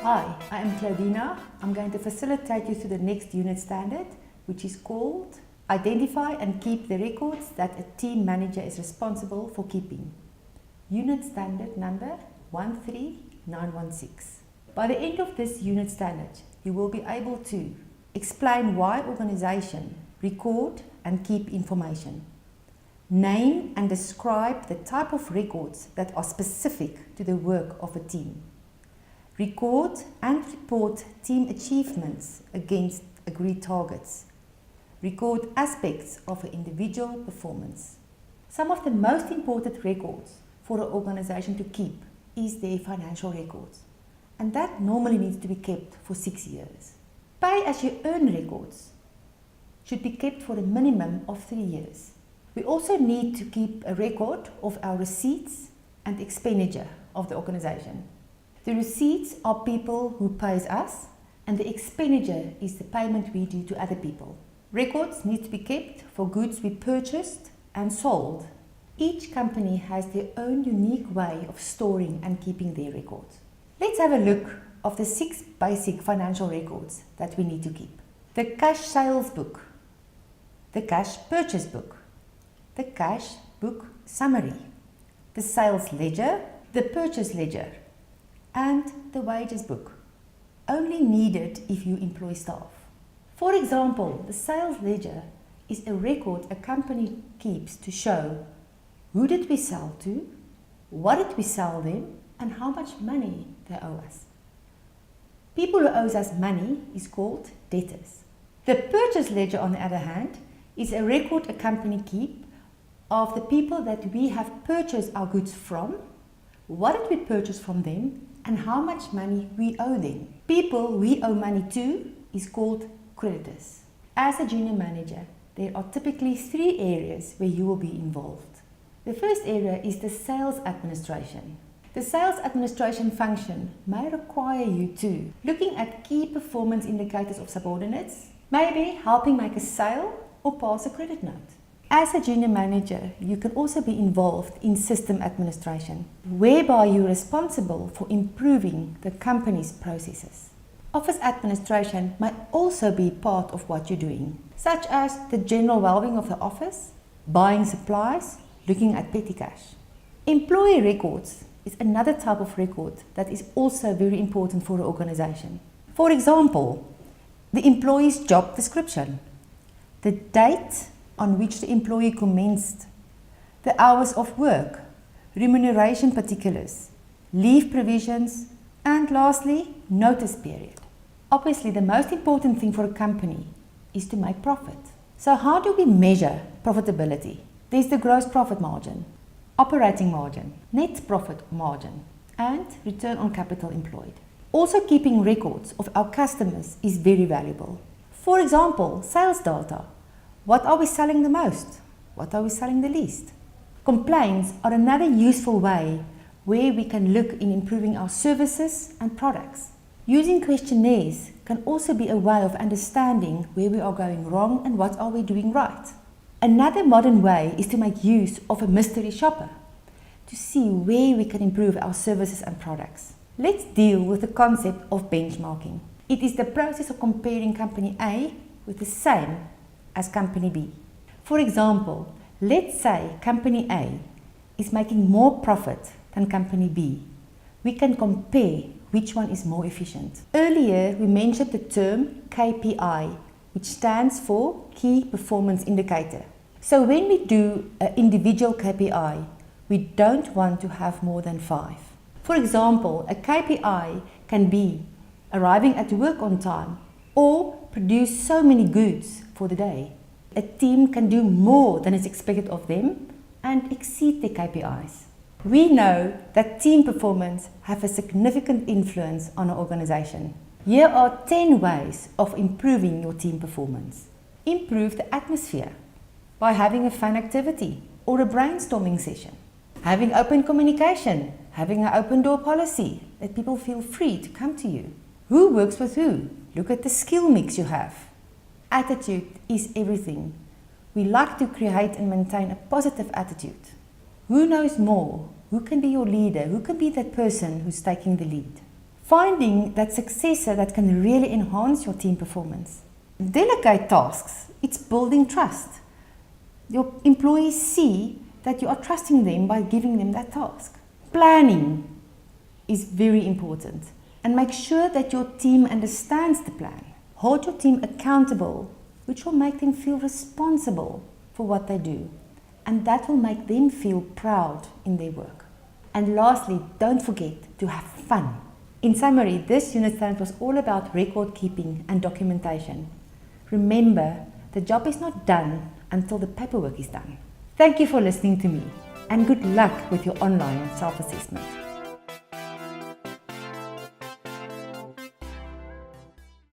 Hi, I am Claudina. I'm going to facilitate you through the next unit standard, which is called Identify and Keep the Records that a Team Manager is responsible for keeping. Unit standard number 13916. By the end of this unit standard, you will be able to explain why organizations record and keep information. Name and describe the type of records that are specific to the work of a team. Record and report team achievements against agreed targets. Record aspects of an individual performance. Some of the most important records for an organization to keep is their financial records, and that normally needs to be kept for 6 years. Pay as you earn records should be kept for a minimum of 3 years. We also need to keep a record of our receipts and expenditure of the organization. The receipts are people who pays us, and the expenditure is the payment we do to other people. Records need to be kept for goods we purchased and sold. Each company has their own unique way of storing and keeping their records. Let's have a look of the 6 basic financial records that we need to keep. The cash sales book, the cash purchase book, the cash book summary, the sales ledger, the purchase ledger, and the wages book, only needed if you employ staff. For example, the sales ledger is a record a company keeps to show who did we sell to, what did we sell them, and how much money they owe us. People who owe us money is called debtors. The purchase ledger, on the other hand, is a record a company keeps of the people that we have purchased our goods from, what did we purchase from them, and how much money we owe them. People we owe money to is called creditors. As a junior manager, there are typically 3 areas where you will be involved. The first area is the sales administration. The sales administration function may require you to looking at key performance indicators of subordinates, maybe helping make a sale or pass a credit note. As a junior manager, you can also be involved in system administration, whereby you're responsible for improving the company's processes. Office administration may also be part of what you're doing, such as the general well-being of the office, buying supplies, looking at petty cash. Employee records is another type of record that is also very important for an organization. For example, the employee's job description, the date on which the employee commenced, the hours of work, remuneration particulars, leave provisions, and lastly, notice period. Obviously, the most important thing for a company is to make profit. So how do we measure profitability? There's the gross profit margin, operating margin, net profit margin, and return on capital employed. Also, keeping records of our customers is very valuable. For example, sales data. What are we selling the most? What are we selling the least? Complaints are another useful way where we can look in improving our services and products. Using questionnaires can also be a way of understanding where we are going wrong and what are we doing right. Another modern way is to make use of a mystery shopper to see where we can improve our services and products. Let's deal with the concept of benchmarking. It is the process of comparing company A with the same as company B. For example, let's say company A is making more profit than company B. We can compare which one is more efficient. Earlier, we mentioned the term KPI, which stands for Key Performance Indicator. So when we do an individual KPI, we don't want to have more than 5. For example, a KPI can be arriving at work on time or produce so many goods for the day. A team can do more than is expected of them and exceed their KPIs. We know that team performance have a significant influence on an organization. Here are 10 ways of improving your team performance. Improve the atmosphere by having a fun activity or a brainstorming session. Having open communication, having an open door policy that people feel free to come to you. Who works with who? Look at the skill mix you have. Attitude is everything. We like to create and maintain a positive attitude. Who knows more? Who can be your leader? Who can be that person who's taking the lead? Finding that successor that can really enhance your team performance. Delegate tasks. It's building trust. Your employees see that you are trusting them by giving them that task. Planning is very important, and make sure that your team understands the plan. Hold your team accountable, which will make them feel responsible for what they do, and that will make them feel proud in their work. And lastly, don't forget to have fun. In summary, this unit standard was all about record keeping and documentation. Remember, the job is not done until the paperwork is done. Thank you for listening to me, and good luck with your online self-assessment.